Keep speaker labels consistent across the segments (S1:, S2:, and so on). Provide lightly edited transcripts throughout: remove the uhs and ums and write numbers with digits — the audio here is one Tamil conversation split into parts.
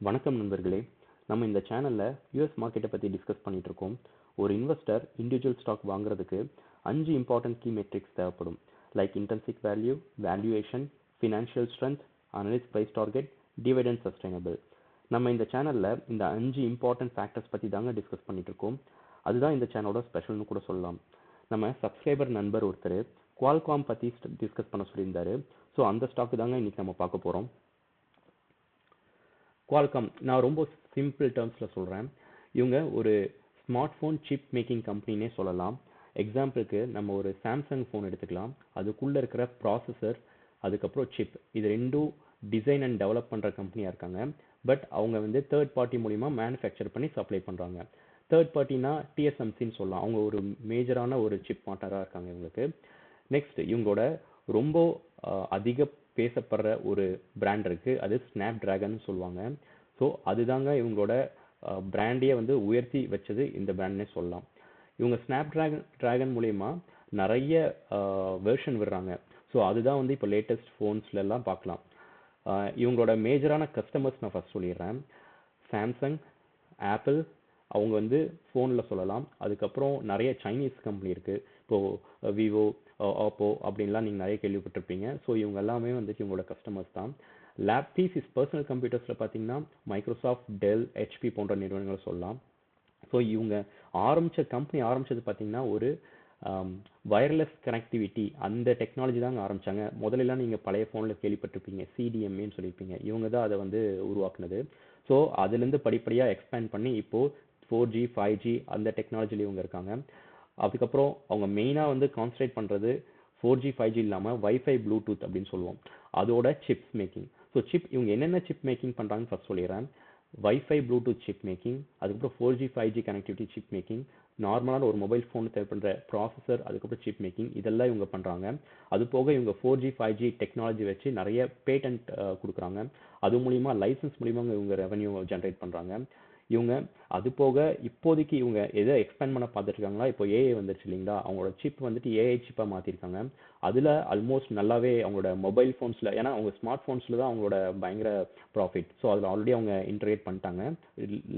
S1: வணக்கம் நண்பர்களே. நம்ம இந்த சேனல்ல யூஎஸ் மார்க்கெட்டை பற்றி டிஸ்கஸ் பண்ணிட்டு இருக்கோம். ஒரு இன்வெஸ்டர் இண்டிவிஜுவல் ஸ்டாக் வாங்குறதுக்கு 5 இம்பார்ட்டன்ட் கீ மெட்ரிக்ஸ் தேவைப்படும். Like intrinsic value, valuation, financial strength, analyst price target, dividend sustainable. நம்ம இந்த சேனல்ல இந்த 5 இம்பார்ட்டன்ட் ஃபேக்டர்ஸ் பற்றி தாங்க டிஸ்கஸ் பண்ணிட்டு இருக்கோம். அதுதான் இந்த சேனலோட ஸ்பெஷல்னு கூட சொல்லலாம். நம்ம சப்ஸ்கிரைபர் நண்பர் ஒருத்தர் குவால்காம் பற்றி டிஸ்கஸ் பண்ண சொல்லியிருந்தாரு. ஸோ அந்த ஸ்டாக் தாங்க இன்னைக்கு நம்ம பார்க்க போகிறோம். குவால்காம் நான் ரொம்ப சிம்பிள் டேர்ம்ஸில் சொல்கிறேன். இவங்க ஒரு ஸ்மார்ட் ஃபோன் சிப் மேக்கிங் கம்பெனினே சொல்லலாம். எக்ஸாம்பிளுக்கு நம்ம ஒரு சாம்சங் ஃபோன் எடுத்துக்கலாம். அதுக்குள்ளே இருக்கிற ப்ராசஸர், அதுக்கப்புறம் சிப், இது ரெண்டும் டிசைன் அண்ட் டெவலப் பண்ணுற கம்பெனியாக இருக்காங்க. பட் அவங்க வந்து தேர்ட் பார்ட்டி மூலிமா மேனுஃபேக்சர் பண்ணி சப்ளை பண்ணுறாங்க. தேர்ட் பார்ட்டினா டிஎஸ்எம்சின்னு சொல்லலாம். அவங்க ஒரு மேஜரான ஒரு சிப் மாட்டராக இருக்காங்க இவங்களுக்கு. நெக்ஸ்ட் இவங்களோட ரொம்ப அதிக பேசப்படுற ஒரு பிராண்ட் இருக்குது, அது ஸ்னாப் ட்ராகன் சொல்லுவாங்க. ஸோ அதுதாங்க இவங்களோட பிராண்டையே வந்து உயர்த்தி வச்சது இந்த பிராண்ட்னே சொல்லலாம். இவங்க ஸ்னாப் ட்ராகன் மூலயமா நிறைய வெர்ஷன் விடுறாங்க. ஸோ அதுதான் வந்து இப்போ லேட்டஸ்ட் ஃபோன்ஸ்லாம் பார்க்கலாம். இவங்களோட மேஜரான கஸ்டமர்ஸ் நான் ஃபர்ஸ்ட் சொல்லிடுறேன். சாம்சங், ஆப்பிள், அவங்க வந்து ஃபோனில் சொல்லலாம். அதுக்கப்புறம் நிறைய சைனீஸ் கம்பெனி இருக்குது. இப்போது விவோ, ஆப்போ அப்படின்லாம் நீங்கள் நிறைய கேள்விப்பட்டிருப்பீங்க. ஸோ இவங்க எல்லாமே வந்துட்டு இவங்களோட கஸ்டமர்ஸ் தான். பிசிஸ் பர்சனல் கம்ப்யூட்டர்ஸில் பார்த்தீங்கன்னா மைக்ரோசாஃப்ட், டெல், ஹெச்பி போன்ற நிறுவனங்களை சொல்லலாம். ஸோ இவங்க கம்பெனி ஆரம்பித்தது பார்த்தீங்கன்னா ஒரு வயர்லெஸ் கனெக்டிவிட்டி அந்த டெக்னாலஜி தாங்க ஆரம்பித்தாங்க. முதலெல்லாம் நீங்கள் பழைய ஃபோனில் கேள்விப்பட்டிருப்பீங்க, சிடிஎம்ஏன்னு சொல்லியிருப்பீங்க. இவங்க தான் அதை வந்து உருவாக்குனது. ஸோ அதுலேருந்து படிப்படியாக எக்ஸ்பேண்ட் பண்ணி இப்போது 4G 5G அந்த டெக்னாலஜியில் இவங்க இருக்காங்க. அதுக்கப்புறம் அவங்க மெயினாக வந்து கான்சன்ட்ரேட் பண்ணுறது 4G 5G இல்லாமல் வைஃபை ப்ளூடூத் அப்படின்னு சொல்லுவோம், அதோட சிப்ஸ் மேக்கிங். ஸோ இவங்க என்னென்ன சிப் மேக்கிங் பண்ணுறாங்கன்னு ஃபர்ஸ்ட் சொல்லிடுறேன். வைஃபை ப்ளூடூத் சிப் மேக்கிங், அதுக்கப்புறம் 4G 5G connectivity chip making, நார்மலான ஒரு மொபைல் ஃபோன் தேவைப்படுற ப்ராசஸர், அதுக்கப்புறம் சிப் மேக்கிங், இதெல்லாம் இவங்க பண்ணுறாங்க. அது போக இவங்க 4G 5G டெக்னாலஜி வச்சு நிறைய பேட்டன்ட் கொடுக்குறாங்க. அது மூலிமா லைசன்ஸ் மூலிமா இவங்க ரெவன்யூ ஜென்ரேட் பண்ணுறாங்க. இவங்க அது போக இப்போதைக்கு இவங்க எதை எக்ஸ்பேண்ட் பண்ண பார்த்துட்டு இருக்காங்களா, இப்போ ஏஐ வந்துருச்சு இல்லைங்களா, அவங்களோட சிப் வந்துட்டு ஏஐ சிப்பாக மாற்றிருக்காங்க. அதில் ஆல்மோஸ்ட் நல்லாவே அவங்களோட மொபைல் ஃபோன்ஸில், ஏன்னா அவங்க ஸ்மார்ட் ஃபோன்ஸில் தான் அவங்களோட பயங்கர ப்ராஃபிட். ஸோ அதில் ஆல்ரெடி அவங்க இன்டகிரேட் பண்ணிட்டாங்க.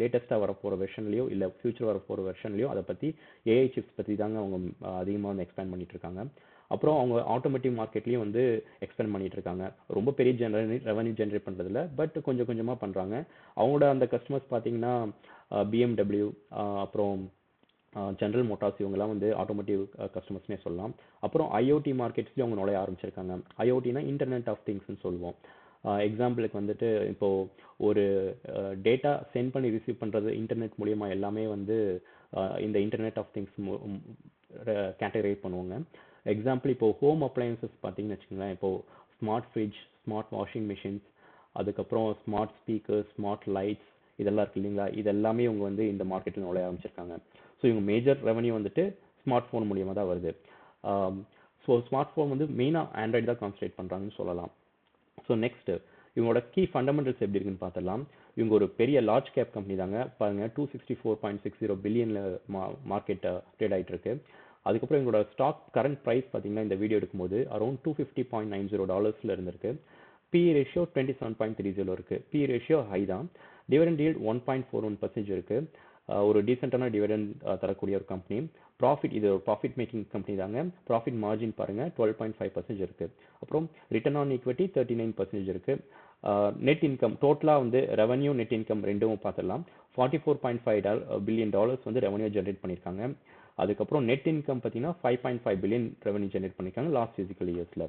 S1: லேட்டஸ்ட்டாக வரப்போகிற வெர்ஷன்லையோ இல்லை ஃபியூச்சர் வரப்போகிற வெர்ஷன்லையோ அதை பற்றி ஏஐ சிப்ஸ் பற்றி தாங்க அவங்க அதிகமாக வந்து எக்ஸ்பேண்ட் பண்ணிட்டு இருக்காங்க. அப்புறம் அவங்க ஆட்டோமேட்டிவ் மார்க்கெட்லேயும் வந்து எக்ஸ்பேண்ட் பண்ணிட்டு இருக்காங்க. ரொம்ப பெரிய ரெவன்யூ ஜென்ரேட் பண்ணுறதில்ல, பட் கொஞ்சம் கொஞ்சமாக பண்ணுறாங்க. அவங்களோட அந்த கஸ்டமர்ஸ் பார்த்தீங்கன்னா பிஎம்டபிள்யூ, அப்புறம் ஜென்ரல் மோட்டார்ஸ், இவங்கெல்லாம் வந்து ஆட்டோமேட்டிவ் கஸ்டமர்ஸ்னே சொல்லலாம். அப்புறம் ஐஓடி மார்க்கெட்ஸ்லேயும் அவங்க நுழைய ஆரம்பிச்சிருக்காங்க. ஐஓடினா இன்டர்நெட் ஆஃப் திங்ஸ்ன்னு சொல்லுவோம். எக்ஸாம்பிளுக்கு வந்துட்டு இப்போது ஒரு டேட்டா சென்ட் பண்ணி ரிசீவ் பண்ணுறது இன்டர்நெட் மூலிமா எல்லாமே வந்து இந்த இன்டர்நெட் ஆஃப் திங்ஸ் கேட்டகரைஸ் பண்ணுவாங்க. எக்ஸாம்பிள் இப்போது ஹோம் அப்ளையன்சஸ் பார்த்தீங்கன்னு வச்சுக்கோங்களேன். இப்போது smart fridge, smart washing machines, அதுக்கப்புறம் ஸ்மார்ட் ஸ்பீக்கர்ஸ், ஸ்மார்ட் லைட்ஸ், இதெல்லாம் இருக்குது இல்லைங்களா, இது எல்லாமே இவங்க வந்து இந்த மார்க்கெட்டில் நுழைய ஆரம்பிச்சிருக்காங்க. ஸோ இவங்க மேஜர் ரெவன்யூ வந்துட்டு ஸ்மார்ட் ஃபோன் மூலியமாக தான் வருது. ஸோ ஸ்மார்ட் ஃபோன் வந்து மெயினாக ஆண்ட்ராய்டு தான் கான்சன்ட்ரேட் பண்ணுறாங்கன்னு சொல்லலாம். ஸோ நெக்ஸ்ட் இவங்களோட கீ ஃபண்டமெண்டல்ஸ் எப்படி இருக்குன்னு பார்த்துடலாம். இவங்க ஒரு பெரிய லார்ஜ் கேப் கம்பெனி தாங்க. பாருங்கள், 264.60 பில்லியனில் மார்க்கெட் ட்ரேட் ஆகிட்டு இருக்கு. அதுக்கப்புறம் எங்களோட ஸ்டாக் கரண்ட் ப்ரைஸ் பார்த்தீங்கன்னா இந்த வீடியோ எடுக்கும்போது அரௌண்ட் $250.90 இருந்திருக்கு. பிஇ ரேஷியோ 27.30 இருக்குது. பிஇ ரேஷியோ ஹை தான். டிவிடெண்ட் ஈல்ட் 1.41% இருக்குது. ஒரு டீசெண்டான டிவிடெண்ட் தரக்கூடிய ஒரு கம்பெனி. இது ஒரு ப்ராஃபிட் மேக்கிங் கம்பெனி தாங்க. ப்ராஃபிட் மார்ஜின் பாருங்கள் 12.5% இருக்குது. அப்புறம் ரிட்டர்ன் ஆன் ஈக்விட்டி 39% இருக்குது. நெட் இன்கம் டோட்டலாக வந்து ரெவன்யூ, நெட் இன்கம் ரெண்டும் பார்த்துடலாம். $44.5 பில்லியன் வந்து ரெவன்யூ ஜென்ரேட் பண்ணியிருக்காங்க. அதுக்கப்புறம் நெட் இன்கம் பார்த்தீங்கன்னா 5.5 பில்லியன் ரெவன்யூ ஜென்ரேட் பண்ணியிருக்காங்க லாஸ்ட் ஃபிசிக்கல் இயர்ஸில்.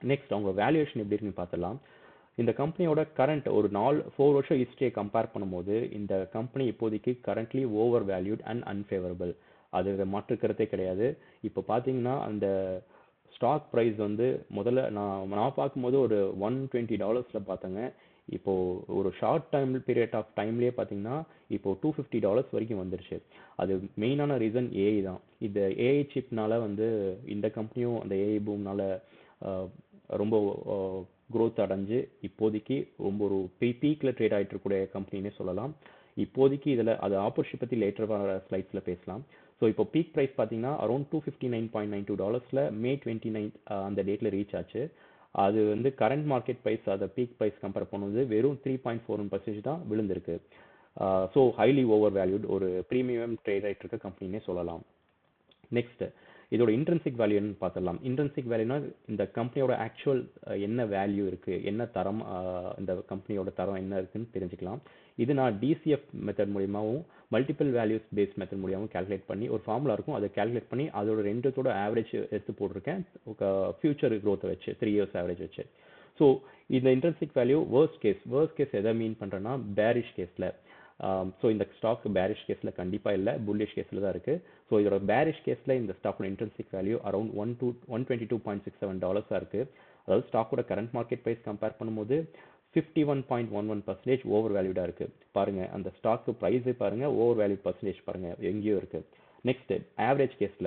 S1: நெக்ஸ்ட் அவங்க வேல்யூவேஷன் எப்படி இருக்குன்னு பார்த்துடலாம். இந்த கம்பெனியோட கரண்ட் ஒரு 4 வருஷம் ஹிஸ்ட்ரியை கம்பேர் பண்ணும்போது இந்த கம்பெனி இப்போதைக்கு currently over valued and unfavourable. அது மாற்றுக்கிறதே கிடையாது. இப்போ பார்த்தீங்கன்னா அந்த ஸ்டாக் ப்ரைஸ் வந்து முதல்ல நான் பார்க்கும்போது ஒரு $120 பார்த்தேங்க. இப்போது ஒரு ஷார்ட் பீரியட் ஆஃப் டைம்லேயே பார்த்தீங்கன்னா இப்போது $250 வரைக்கும் வந்துருச்சு. அது மெயினான ரீசன் ஏஐ தான். இந்த ஏஐ சிப்னால வந்து இந்த கம்பெனியும் அந்த ஏஐ பூம்னால ரொம்ப க்ரோத் அடைஞ்சு இப்போதைக்கு ரொம்ப ஒரு பீக்கில் ட்ரேட் ஆகிட்டு இருக்கக்கூடிய கம்பெனின்னே சொல்லலாம். இப்போதைக்கு இதில் அது ஆப்பர்ச்சுனிட்டி பற்றி லேட்டர் வர ஸ்லைட்ஸில் பேசலாம். ஸோ இப்போ பீக் ப்ரைஸ் பார்த்தீங்கன்னா அரௌண்ட் $259.92 May 29 அந்த டேட்டில் ரீச் ஆச்சு. அது வந்து கரண்ட் மார்க்கெட் ப்ரைஸ் அதை பீக் ப்ரைஸ் கம்பேர் பண்ணும்போது வெறும் 3.41% தான் விழுந்திருக்கு. ஸோ ஹைலி ஓவர் வேல்யூட் ஒரு ப்ரீமியம் ட்ரேட் ஆகிட்டு இருக்க கம்பெனினே சொல்லலாம். நெக்ஸ்ட் இதோட இன்ட்ரென்சிக் வேல்யூன்னு பார்த்துடலாம். இன்ட்ரென்சிக் வேல்யூனா இந்த கம்பெனியோட ஆக்சுவல் என்ன வேல்யூ இருக்குது, என்ன தரம், இந்த கம்பெனியோட தரம் என்ன இருக்குன்னு தெரிஞ்சுக்கலாம். இது நான் டிசிஎஃப் மெத்தட் மூலியமாகவும் மல்டிபிள் வேல்யூஸ் பேஸ் மெத்தட் மூலியமாகவும் கால்குலேட் பண்ணி ஒரு ஃபார்முலா இருக்கும், அதை கால்குலேட் பண்ணி அதோட ரெண்டுத்தோட ஆவரேஜ் எடுத்து போட்டிருக்கேன் ஃபியூச்சர் க்ரோத்தை வச்சு 3 years ஆவரேஜ் வச்சு. ஸோ இந்த இன்ட்ரென்சிக் வேல்யூ வேர்ஸ்ட் கேஸ் எதை மீன் பண்ணுறேன்னா பேரிஷ் கேஸில். ஸோ இந்த ஸ்டாக் பேரிஷ் கேஸில் கண்டிப்பாக இல்லை, புல்லிஷ் கேஸில் தான் இருக்குது. ஸோ இதோட பேரிஷ் கேஸில் இந்த ஸ்டாக்கோட இன்ட்ரென்சிக் வேல்யூ அரௌண்ட் $122.67 இருக்குது. அதாவது ஸ்டாக்கோட கரண்ட் மார்க்கெட் ப்ரைஸ் கம்பேர் பண்ணும்போது 51.11% ஓவர் வேல்யூடாக இருக்குது. பாருங்கள் அந்த ஸ்டாக்கு ப்ரைஸே பாருங்கள், ஓவர் வேல்யூ பர்சன்டேஜ் பாருங்கள் எங்கேயோ இருக்குது. நெக்ஸ்ட் ஆவரேஜ் கேஸ்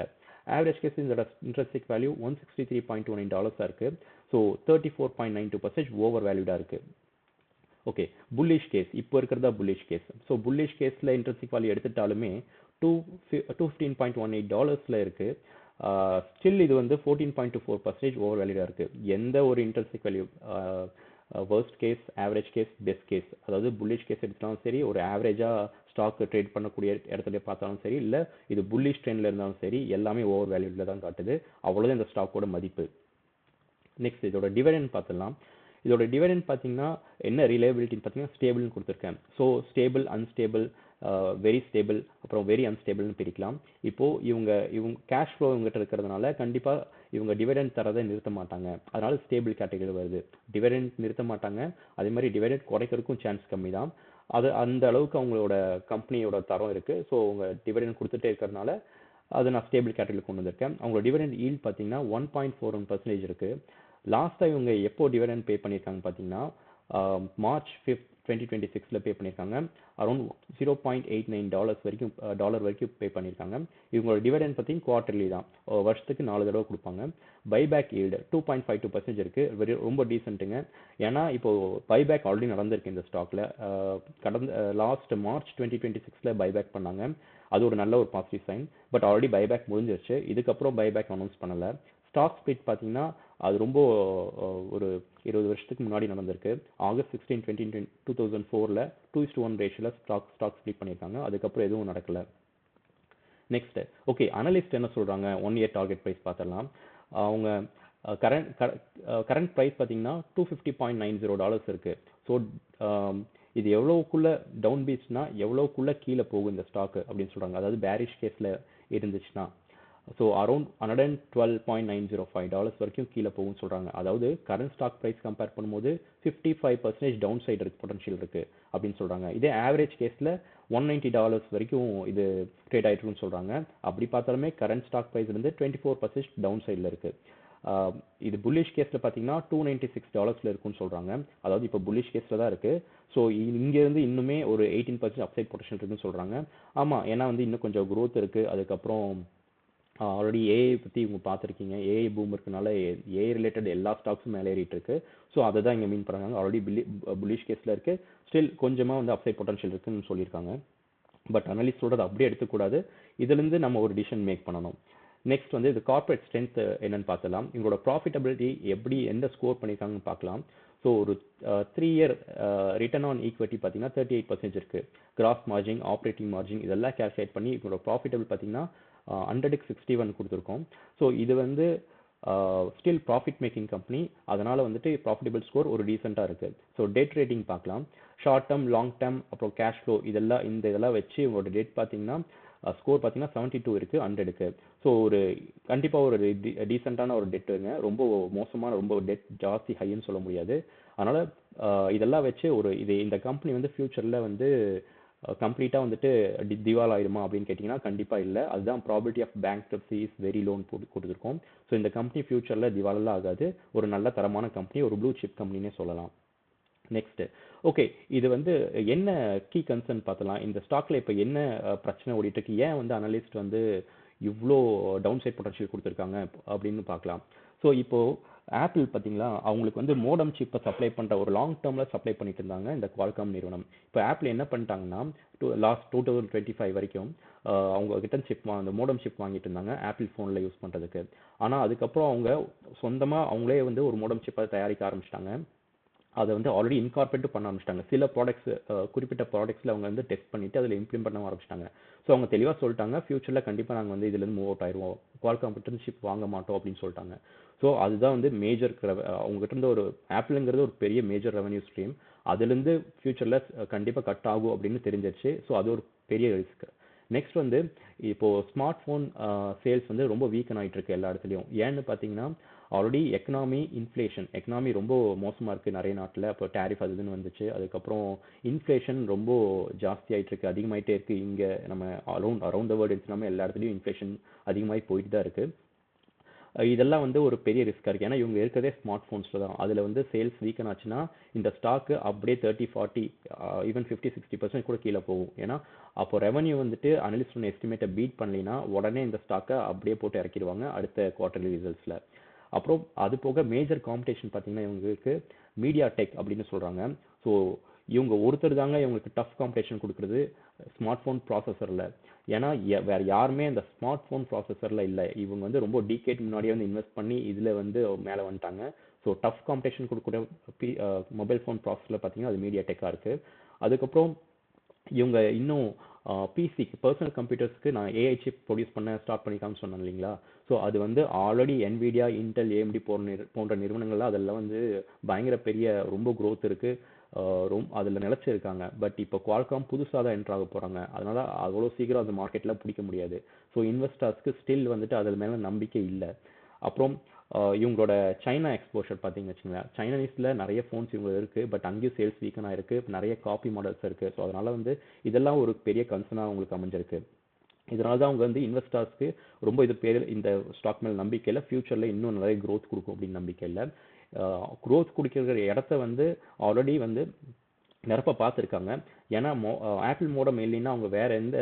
S1: இதோட இன்ட்ரென்சிக் வேல்யூ $163.29 இருக்குது. ஸோ 34.92% ஓவர் வேல்யூடாக இருக்குது. ஓகே, புல்லிஷ் கேஸ் இப்போ இருக்கிறதா புல்லிஷ் கேஸ். ஸோ புல்லிஷ் கேஸில் இன்ட்ரென்சிக் வேல்யூ எடுத்துட்டாலுமே $215.18 இருக்குது. ஸ்டில் இது வந்து 14.24% ஓவர் வேல்யூடாக இருக்குது. எந்த ஒரு intrinsic value worst case, average case, best case, அதாவது புல்லிஷ் கேஸ் எடுத்தாலும் சரி, ஒரு ஆவரேஜாக ஸ்டாக் ட்ரேட் பண்ணக்கூடிய இடத்துல பார்த்தாலும் சரி, இல்லை இது புல்லிஷ் ட்ரெண்டில் இருந்தாலும் சரி, எல்லாமே ஓவர் வேல்யூடில் தான் காட்டுது. அவ்வளோதான் இந்த ஸ்டாக்கோட மதிப்பு. நெக்ஸ்ட் இதோட டிவிடெண்ட் பார்த்துடலாம். இதோட டிவிடெண்ட் பார்த்தீங்கன்னா என்ன ரிலையபிலிட்டின்னு பார்த்தீங்கன்னா ஸ்டேபிள்னு கொடுத்துருக்கேன். So stable, unstable, very stable, அப்புறம் வெரி அன்ஸ்டேபிள்னு பிரிக்கலாம். இப்போது இவங்க கேஷ் ஃப்ளோ இவங்ககிட்ட இருக்கிறதுனால கண்டிப்பாக இவங்க டிவிடெண்ட் தரதை நிறுத்த மாட்டாங்க, அதனால ஸ்டேபிள் கேட்டகரி வருது. டிவிடெண்ட் நிறுத்த மாட்டாங்க, அதே மாதிரி டிவிடெண்ட் குறைக்கிறதுக்கும் சான்ஸ் கம்மி தான். அது அந்த அளவுக்கு அவங்களோட கம்பெனியோட தரம் இருக்குது. ஸோ அவங்க டிவிடெண்ட் கொடுத்துட்டே இருக்கிறதுனால அதை நான் ஸ்டேபிள் கேட்டகரியில் கொண்டு வந்திருக்கேன். அவங்களோட டிவிடெண்ட் ஈல்ட் பார்த்தீங்கன்னா 1.41% இருக்குது. லாஸ்ட்டாக இவங்க எப்போ டிவிடெண்ட் பே பண்ணியிருக்காங்க பார்த்தீங்கன்னா March 5th 2026 பே பண்ணியிருக்காங்க. அரௌண்ட் $0.89 வரைக்கும் பே பண்ணியிருக்காங்க. இவங்களோட டிவிடெண்ட் பார்த்தீங்கன்னா குவார்டர்லி தான், வருஷத்துக்கு 4 தடவை கொடுப்பாங்க. பைபேக் ஈல்டு 2.52% இருக்குது, ரொம்ப டீசென்ட்டுங்க. ஏன்னா இப்போ பைபேக் ஆல்ரெடி நடந்திருக்கு இந்த ஸ்டாக்ல. கடந்த லாஸ்ட் மார்ச் 2026 பைபேக் பண்ணாங்க. அது ஒரு நல்ல ஒரு positive sign. But already buyback முடிஞ்சிருச்சு, இதுக்கப்புறம் பைபேக் அனௌன்ஸ் பண்ணலை. ஸ்டாக் ஸ்பிளிட் பார்த்தீங்கன்னா அது ரொம்ப ஒரு 20 வருஷத்துக்கு முன்னாடி நடந்திருக்கு. August 16, 2004 2:1 ரேஷியோவில் ஸ்டாக் ஸ்பிளிட் பண்ணியிருக்காங்க. அதுக்கப்புறம் எதுவும் நடக்கலை. நெக்ஸ்ட் ஓகே, அனலிஸ்ட் என்ன சொல்கிறாங்க, 1 year டார்கெட் ப்ரைஸ் பார்த்துடலாம். அவங்க கரண்ட் ப்ரைஸ் பார்த்தீங்கன்னா $250.90 இருக்குது. ஸோ இது எவ்வளோக்குள்ளே டவுன் பீச்னா எவ்வளோக்குள்ளே கீழே போகும் இந்த ஸ்டாக்கு அப்படின்னு சொல்கிறாங்க. அதாவது பேரிஷ் கேஸில் இருந்துச்சுன்னா ஸோ அரௌண்ட் $112.905 வரைக்கும் கீழே போகும்னு சொல்கிறாங்க. அதாவது கரண்ட் ஸ்டாக் ப்ரைஸ் கம்பேர் பண்ணும்போது 55% டவுன் சைடு பொட்டன்ஷியல் இருக்குது அப்படின்னு சொல்கிறாங்க. இதே ஆவரேஜ் கேஸில் $190 வரைக்கும் இது ட்ரேட் ஆகிட்டுருக்குன்னு சொல்கிறாங்க. அப்படி பார்த்தாலுமே கரண்ட் ஸ்டாக் ப்ரைஸ் வந்து 24% டவுன் சைடில் இருக்குது. இது புல்லிஷ் கேஸில் பார்த்தீங்கன்னா $296 இருக்குன்னு சொல்கிறாங்க. அதாவது இப்போ புல்லிஷ் கேஸில் தான் இருக்குது. ஸோ இங்கேருந்து இன்னுமே ஒரு 18% அப்சைட் பொட்டன்ஷியல் இருக்குன்னு சொல்கிறாங்க. ஆமாம், ஏன்னா வந்து இன்னும் கொஞ்சம் க்ரோத் இருக்குது. அதுக்கப்புறம் ஆல்ரெடி ஏஐ பற்றி இவங்க பார்த்துருக்கீங்க. ஏஐ பூம் இருக்கனால ஏஐ ரிலேட்டட் எல்லா ஸ்டாக்ஸும் மேலே ஏறிட்டு இருக்கு. ஸோ அதை தான் இங்கே மீன் பண்ணுறாங்க. ஆல்ரெடி புல்லிஷ் கேஸில் இருக்குது, ஸ்டில் கொஞ்சமாக வந்து அப்சைட் பொட்டன்ஷியல் இருக்குன்னு சொல்லியிருக்காங்க. பட் அனலிஸ்ட் சொல்கிறது அப்படியே எடுத்துக்கூடாது, இதுலேருந்து நம்ம ஒரு டிசிஷன் மேக் பண்ணணும். நெக்ஸ்ட் வந்து இது கார்பரேட் ஸ்ட்ரென்த் என்னன்னு பார்த்துலாம். இவங்களோட ப்ராஃபிட்டபிலிட்டி எப்படி எந்த ஸ்கோர் பண்ணியிருக்காங்கன்னு பார்க்கலாம். ஸோ ஒரு 3 year ரிட்டர்ன் ஆன் ஈக்விட்டி பார்த்தீங்கன்னா 38% இருக்குது. கிராஸ் மார்ஜின், ஆப்ரேட்டிங் மார்ஜின் இதெல்லாம் கேல்குலேட் பண்ணி இவங்களோட ப்ராஃபிட்டபிள் பார்த்தீங்கன்னா 100க்கு 61 கொடுத்துருக்கோம். ஸோ இது வந்து ஸ்டில் ப்ராஃபிட் மேக்கிங் கம்பெனி, அதனால் வந்துட்டு ப்ராஃபிட்டபிள் ஸ்கோர் ஒரு டீசெண்டாக இருக்குது. ஸோ டெட் ரேட்டிங் பார்க்கலாம். ஷார்ட் டேர்ம், லாங் டேர்ம், அப்புறம் கேஷ் ஃப்ளோ இதெல்லாம் வச்சு உங்களோட டெட் பார்த்தீங்கன்னா ஸ்கோர் பார்த்தீங்கன்னா 72 இருக்குது 100க்கு. ஸோ ஒரு கண்டிப்பாக ஒரு டீசெண்டான ஒரு டெட்டுங்க. ரொம்ப மோசமான ரொம்ப டெட் ஜாஸ்தி ஹைன்னு சொல்ல முடியாது. அதனால் இதெல்லாம் வச்சு இந்த கம்பெனி வந்து ஃப்யூச்சரில் வந்து கம்ப்ளீட்டாக வந்துட்டு திவால் ஆயிடுமா அப்படின்னு கேட்டிங்கன்னா கண்டிப்பாக இல்லை. அதுதான் probability of bankruptcy is very loan கொடுத்துருக்கோம். ஸோ இந்த கம்பெனி ஃப்யூச்சரில் திவாலெல்லாம் ஆகாது, ஒரு நல்ல தரமான கம்பெனி, ஒரு ப்ளூ சிப் கம்பெனினே சொல்லலாம். நெக்ஸ்ட் ஓகே, இது வந்து என்ன கீ கன்சர்ன் பார்த்தலாம். இந்த ஸ்டாக்ல இப்போ என்ன பிரச்சனை ஓடிட்டு இருக்கு, ஏன் வந்து அனலிஸ்ட் வந்து இவ்வளோ டவுன் சைட் பொட்டன்ஷியல் கொடுத்துருக்காங்க அப்படின்னு பார்க்கலாம். ஸோ இப்போ ஆப்பிள் பார்த்தீங்களா, அவங்களுக்கு வந்து மோடம் சிப்பை சப்ளை பண்ணுற ஒரு லாங் டேர்மில் சப்ளை பண்ணிட்டு இருந்தாங்க இந்த குவால்காம் நிறுவனம். இப்போ ஆப்பிள் என்ன பண்ணிட்டாங்கன்னா, லாஸ்ட் 2025 வரைக்கும் அவங்க கிட்ட அந்த மோடம் சிப் வாங்கிட்டு இருந்தாங்க ஆப்பிள் ஃபோனில் யூஸ் பண்ணுறதுக்கு. ஆனால் அதுக்கப்புறம் அவங்க சொந்தமாக அவங்களே வந்து ஒரு மோடம் சிப்பை தயாரிக்க ஆரம்பிச்சிட்டாங்க. அதை வந்து ஆல்ரெடி இன்கார்பரேட் பண்ண ஆரம்பிச்சிட்டாங்க. சில ப்ராடக்ட்ஸ், குறிப்பிட்ட ப்ராடக்ட்ஸில் அவங்க வந்து டெஸ்ட் பண்ணிட்டு அதில் இம்ப்ளிமெண்ட் பண்ண ஆரம்பிச்சிட்டாங்க. ஸோ அவங்க தெளிவாக சொல்லிட்டாங்க, ஃபியூச்சரில் கண்டிப்பாக நாங்கள் வந்து இதுலேருந்து மூவ் அவுட் ஆயிடுவோம், குவால்காம் கிட்ட இருந்து சிப் வாங்க மாட்டோம் அப்படின்னு சொல்லிட்டாங்க. ஸோ அதுதான் வந்து மேஜர் அவங்ககிட்ட இருந்து ஒரு ஆப்பிளுங்கிறது ஒரு பெரிய மேஜர் ரெவன்யூ ஸ்ட்ரீம். அதுலேருந்து ஃபியூச்சரில் கண்டிப்பாக கட் ஆகும் அப்படின்னு தெரிஞ்சிருச்சு. ஸோ அது ஒரு பெரிய ரிஸ்க். நெக்ஸ்ட் வந்து இப்போ ஸ்மார்ட் ஃபோன் சேல்ஸ் வந்து ரொம்ப வீக்கன் ஆகிட்டு இருக்கு எல்லா இடத்துலையும். ஏன்னு பார்த்தீங்கன்னா, ஆல்ரெடி எக்கனாமி ரொம்ப மோசமாக இருக்குது நிறைய நாட்டில். அப்போ டேரிஃப் அது இதுன்னு வந்துச்சு. அதுக்கப்புறம் இன்ஃப்ளேஷன் ரொம்ப ஜாஸ்தி ஆகிட்டு இருக்கு, அதிகமாகிட்டே இருக்குது. இங்கே நம்ம அரௌண்ட் த வேர்ல்டு எடுத்துனாமல் எல்லா இடத்துலையும் இன்ஃப்ளேஷன் அதிகமாகி போயிட்டு தான் இருக்குது. இதெல்லாம் வந்து ஒரு பெரிய ரிஸ்க்காக இருக்குது. ஏன்னா இவங்க இருக்கிறதே ஸ்மார்ட் ஃபோன்ஸில் தான். அதில் வந்து சேல்ஸ் வீக்கன் ஆச்சுன்னா இந்த ஸ்டாக்கு அப்படியே 30-40 ஈவன் 50-60% கூட கீழே போகும். ஏன்னா அப்போ ரெவன்யூ வந்துட்டு அனலிஸ்ட் எஸ்டிமேட்டை பீட் பண்ணலைன்னா உடனே இந்த ஸ்டாக்கை அப்படியே போட்டு இறக்கிடுவாங்க அடுத்த குவார்டர்லி ரிசல்ட்ஸில். அப்புறம் அது போக மேஜர் காம்படிஷன் பார்த்தீங்கன்னா இவங்களுக்கு மீடியா டெக் அப்படின்னு சொல்கிறாங்க. ஸோ இவங்க ஒருத்தர் தாங்க இவங்களுக்கு டஃப் காம்படிஷன் கொடுக்குறது ஸ்மார்ட் ஃபோன் ப்ராசஸரில். ஏன்னா வேறு யாருமே அந்த ஸ்மார்ட் ஃபோன் ப்ராசஸரில் இல்லை. இவங்க வந்து ரொம்ப டிகேட் முன்னாடியே வந்து இன்வெஸ்ட் பண்ணி இதில் வந்து மேலே வந்துட்டாங்க. ஸோ டஃப் காம்படிஷன் கொடுக்கக்கூடிய மொபைல் ஃபோன் ப்ராசஸரில் பார்த்தீங்கன்னா அது மீடியா டெக்காக இருக்குது. அதுக்கப்புறம் இவங்க இன்னும் பிசிக்கு பர்சனல் கம்ப்யூட்டர்ஸ்க்கு நான் ஏஐ சிப் ப்ரொடியூஸ் பண்ண ஸ்டார்ட் பண்ணிக்கான்னு சொன்னேன் இல்லைங்களா. ஸோ அது வந்து ஆல்ரெடி NVIDIA, இன்டெல், AMD போன்ற நிறுவனங்கள்லாம் அதெல்லாம் வந்து பயங்கர பெரிய ரொம்ப க்ரோத் இருக்குது, அதில் நிலச்சிருக்காங்க. பட் இப்போ குவால்காம் புதுசாக தான் என்ட்ரு ஆக போகிறாங்க. அதனால் அவ்வளோ சீக்கிரம் அந்த மார்க்கெட்டில் பிடிக்க முடியாது. ஸோ இன்வெஸ்டர்ஸ்க்கு ஸ்டில் வந்துட்டு அதில் மேலே நம்பிக்கை இல்லை. அப்புறம் இவங்களோட சைனா எக்ஸ்போஷர் பார்த்தீங்கன்னு வச்சுங்களேன், சைனீஸில் நிறைய ஃபோன்ஸ் இவங்க இருக்குது. பட் அங்கேயும் சேல்ஸ் வீக்கனாக இருக்குது, நிறைய காப்பி மாடல்ஸ் இருக்குது. ஸோ அதனால் வந்து இதெல்லாம் ஒரு பெரிய கன்சர்னாக அவங்களுக்கு அமைஞ்சிருக்கு. இதனால தான் அவங்க வந்து இன்வெஸ்டர்ஸ்க்கு ரொம்ப இந்த ஸ்டாக் மேலே நம்பிக்கை இல்லை, ஃபியூச்சரில் இன்னும் நிறைய க்ரோத் கொடுக்கும் அப்படின்னு நம்பிக்கை இல்லை. க்ரோத் கொடுக்கிற இடத்த வந்து ஆல்ரெடி வந்து நிரப்ப பார்த்துருக்காங்க. ஏன்னா ஆப்பிள் மோடம் இல்லைன்னா அவங்க வேறு எந்த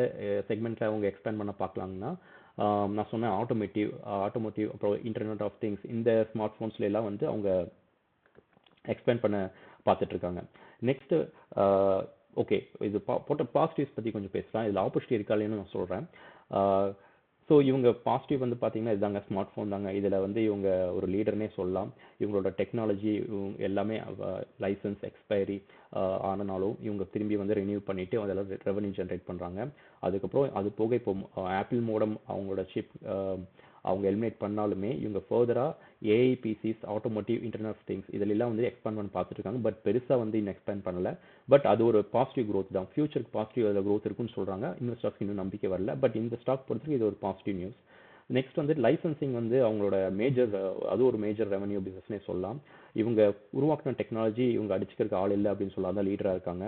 S1: செக்மெண்ட்டில் அவங்க எக்ஸ்பேண்ட் பண்ண பார்க்கலாங்கன்னா, நான் சொன்னேன் ஆட்டோமோட்டிவ் அப்புறம் இன்டர்நெட் ஆஃப் திங்ஸ், இந்த ஸ்மார்ட் ஃபோன்ஸ்ல எல்லாம் வந்து அவங்க எக்ஸ்பேண்ட் பண்ண பார்த்துட்ருக்காங்க. நெக்ஸ்ட்டு ஓகே, இது போட்ட பாசிட்டிவ்ஸ் பற்றி கொஞ்சம் பேசலாம். இதில் ஆப்பர்ச்சுனிட்டி இருக்கா இல்லைன்னு நான் சொல்கிறேன். ஸோ இவங்க பாசிட்டிவ் வந்து பார்த்தீங்கன்னா இதுதாங்க, ஸ்மார்ட் ஃபோன் தாங்க. இதில் வந்து இவங்க ஒரு லீடர்னே சொல்லலாம். இவங்களோட டெக்னாலஜி எல்லாமே லைசன்ஸ் எக்ஸ்பைரி ஆனனாலும் இவங்க திரும்பி வந்து ரினியூ பண்ணிவிட்டு அதெல்லாம் ரெவன்யூ ஜென்ரேட் பண்ணுறாங்க. அதுக்கப்புறம் அது போக இப்போ ஆப்பிள் மோடம் அவங்களோட சிப் அவங்க எலிமினேட் பண்ணாலுமே இவங்க ஃபர்தராக AI PCs, automotive, internet of things இதிலெல்லாம் வந்து எக்ஸ்பேண்ட் பண்ண பார்த்துருக்காங்க. பட் பெருசாக வந்து இன்னும் எக்ஸ்பேண்ட் பண்ணலை. பட் அது ஒரு பாசிட்டிவ் க்ரோத் தான். ஃபியூச்சருக்கு பாசிட்டிவ் அதில் க்ரோத் இருக்குன்னு சொல்கிறாங்க. இன்வெஸ்டர்ஸ்க்கு இன்னும் நம்பிக்கை வரல. பட் இந்த ஸ்டாக் பொறுத்தவரைக்கும் இது ஒரு பாசிட்டிவ் நியூஸ். நெக்ஸ்ட் வந்து லைசன்சிங் வந்து அவங்களோட அது ஒரு மேஜர் ரெவன்யூ பிஸ்னஸ்னே சொல்லலாம். இவங்க உருவாக்கின டெக்னாலஜி இவங்க அடிச்சுக்கிறதுக்கு ஆள் இல்லை அப்படின்னு சொல்லலாம், தான் லீடராக இருக்காங்க.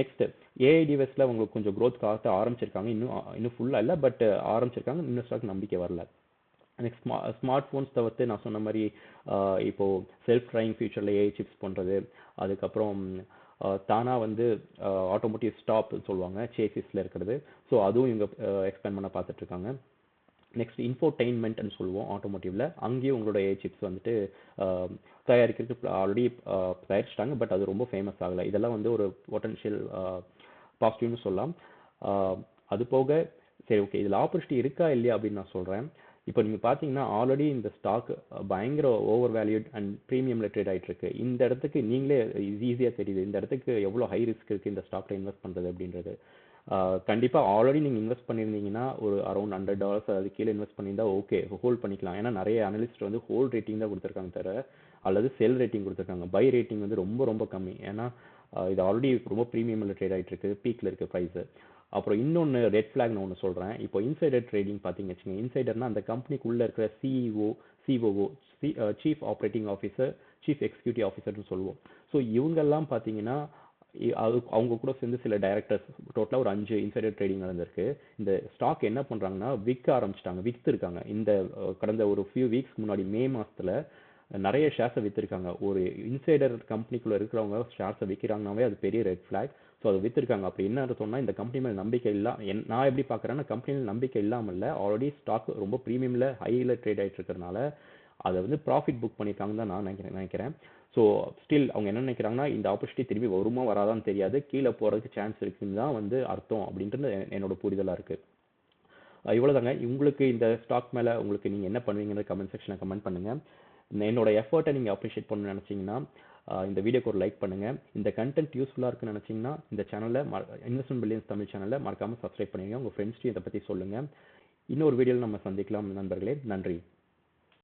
S1: நெக்ஸ்ட் ஏஐ டிவைஸில் அவங்களுக்கு கொஞ்சம் க்ரோத் காட்ட ஆரம்பிச்சிருக்காங்க. இன்னும் ஃபுல்லாக இல்லை, பட் ஆரம்பிச்சிருக்காங்க. இன்வெஸ்டர்ஸ்க்கு நம்பிக்கை வரல. நெக்ஸ்ட் ஸ்மார்ட் ஃபோன்ஸ் தவிர்த்து நான் சொன்ன மாதிரி இப்போது செல்ஃப் ட்ரைவிங் ஃபியூச்சரில் ஏஐ சிப்ஸ் பண்ணுறது, அதுக்கப்புறம் தானாக வந்து ஆட்டோமோட்டிவ் ஸ்டாப் சொல்லுவாங்க, சேசிஸில் இருக்கிறது. ஸோ அதுவும் இவங்க எக்ஸ்பேண்ட் பண்ண பார்த்துட்ருக்காங்க. நெக்ஸ்ட் இன்ஃபோடெயின்மெண்ட்னு சொல்லுவோம் ஆட்டோமோட்டிவில். அங்கேயும் உங்களோட ஏஐ சிப்ஸ் வந்துட்டு தயாரிக்கிறதுக்கு ஆல்ரெடி தயாரிச்சிட்டாங்க. பட் அது ரொம்ப ஃபேமஸ் ஆகலை. இதெல்லாம் வந்து ஒரு பொட்டன்ஷியல் பாசிட்டிவ்னு சொல்லலாம். அது போக சரி, ஓகே, இதில் ஆப்பர்ச்சுனிட்டி இருக்கா இல்லையா அப்படின்னு நான் சொல்கிறேன். இப்போ நீங்கள் பார்த்தீங்கன்னா ஆல்ரெடி இந்த ஸ்டாக் பயங்கர ஓவர் வேல்யூட் அண்ட் ப்ரீமியமில் ட்ரேட் ஆகிட்டு இருக்கு. இந்த இடத்துக்கு நீங்களே ஈஸியாக தெரியுது இந்த இடத்துக்கு எவ்வளோ ஹை ரிஸ்க் இருக்குது இந்த ஸ்டாக்ல இன்வெஸ்ட் பண்ணுறது அப்படின்றது. கண்டிப்பாக ஆல்ரெடி நீங்கள் இன்வெஸ்ட் பண்ணியிருந்தீங்கன்னா ஒரு அரௌண்ட் $100 அது கீழே இன்வெஸ்ட் பண்ணியிருந்தா ஓகே, ஹோல்ட் பண்ணிக்கலாம். ஏன்னா நிறைய அனலிஸ்ட் வந்து ஹோல்ட் ரேட்டிங் தான் கொடுத்துருக்காங்க தவிர, அல்லது செல் ரேட்டிங் கொடுத்துருக்காங்க. பை ரேட்டிங் வந்து ரொம்ப ரொம்ப கம்மி. ஏன்னா இது ஆல்ரெடி ரொம்ப ப்ரீமியமில் ட்ரேட் ஆகிட்டு இருக்கு, பீக்கில் இருக்க ப்ரைஸு. அப்புறம் இன்னொன்று ரெட் ஃப்ளாக்னு ஒன்று சொல்கிறேன். இப்போ இன்சைடர் ட்ரேடிங் பார்த்தீங்க வச்சுங்க, இன்சைடர்னா அந்த கம்பெனிக்குள்ளே இருக்கிற CEO, COO, chief operating officer, chief executive ஆஃபீஸர்னு சொல்லுவோம். ஸோ இவங்கெல்லாம் பார்த்தீங்கன்னா அவங்க கூட சேர்ந்து சில டைரக்டர்ஸ், டோட்டலாக ஒரு 5 இன்சைடர் ட்ரேடிங் நடந்திருக்கு. இந்த ஸ்டாக் என்ன பண்ணுறாங்கன்னா விற்றுருக்காங்க. இந்த கடந்த ஒரு ஃபியூ வீக்ஸ் முன்னாடி மே மாதத்தில் நிறைய ஷேர்ஸை விற்றுருக்காங்க. ஒரு இன்சைடர் கம்பெனிக்குள்ளே இருக்கிறவங்க ஷேர்ஸை விற்கிறாங்கனாவே அது பெரிய ரெட் ஃப்ளாக். ஸோ அதை விற்றுருக்காங்க. அப்படி என்ன சொன்னால் இந்த கம்பெனி மேலே நம்பிக்கை இல்லை. நான் எப்படி பார்க்குறேன்னா, கம்பெனியில் நம்பிக்கை இல்லாமல் இல்லை, ஆல்ரெடி ஸ்டாக் ரொம்ப ப்ரீமியமில் ஹையில் ட்ரேட் ஆகிட்டு இருக்கிறதுனால அதை வந்து ப்ராஃபிட் புக் பண்ணியிருக்காங்கன்னு தான் நான் நினைக்கிறேன். ஸோ ஸ்டில் அவங்க என்ன நினைக்கிறாங்கன்னா, இந்த ஆப்பர்ச்சுனிட்டி திரும்பி வருமா வராதான்னு தெரியாது, கீழே போகிறதுக்கு சான்ஸ் இருக்குன்னு தான் வந்து அர்த்தம் அப்படின்றது என்னோட புரிதலாக இருக்குது. இவ்வளோதாங்க. உங்களுக்கு இந்த ஸ்டாக் மேலே உங்களுக்கு நீங்கள் என்ன பண்ணுவீங்கன்னு கமெண்ட் செக்ஷனில் கமெண்ட் பண்ணுங்கள். என்னோட எஃபர்ட்டை நீங்கள் அப்ரிஷியேட் பண்ணணும்னு நினச்சிங்கன்னா இந்த வீடியோக்கு ஒரு லைக் பண்ணுங்கள். இந்த கண்டென்ட் யூஸ்ஃபுல்லாக இருக்குன்னு நினச்சிங்கன்னா இந்த சேனலை இன்வெஸ்ட்மெண்ட் பில்லியன்ஸ் தமிழ் சேனலை மறக்காமல் சப்ஸ்கிரைப் பண்ணுங்க. உங்கள் ஃப்ரெண்ட்ஸ்க்கு இதை பற்றி சொல்லுங்கள். இன்னொரு வீடியோவில் நம்ம சந்திக்கலாம் நண்பர்களே. நன்றி.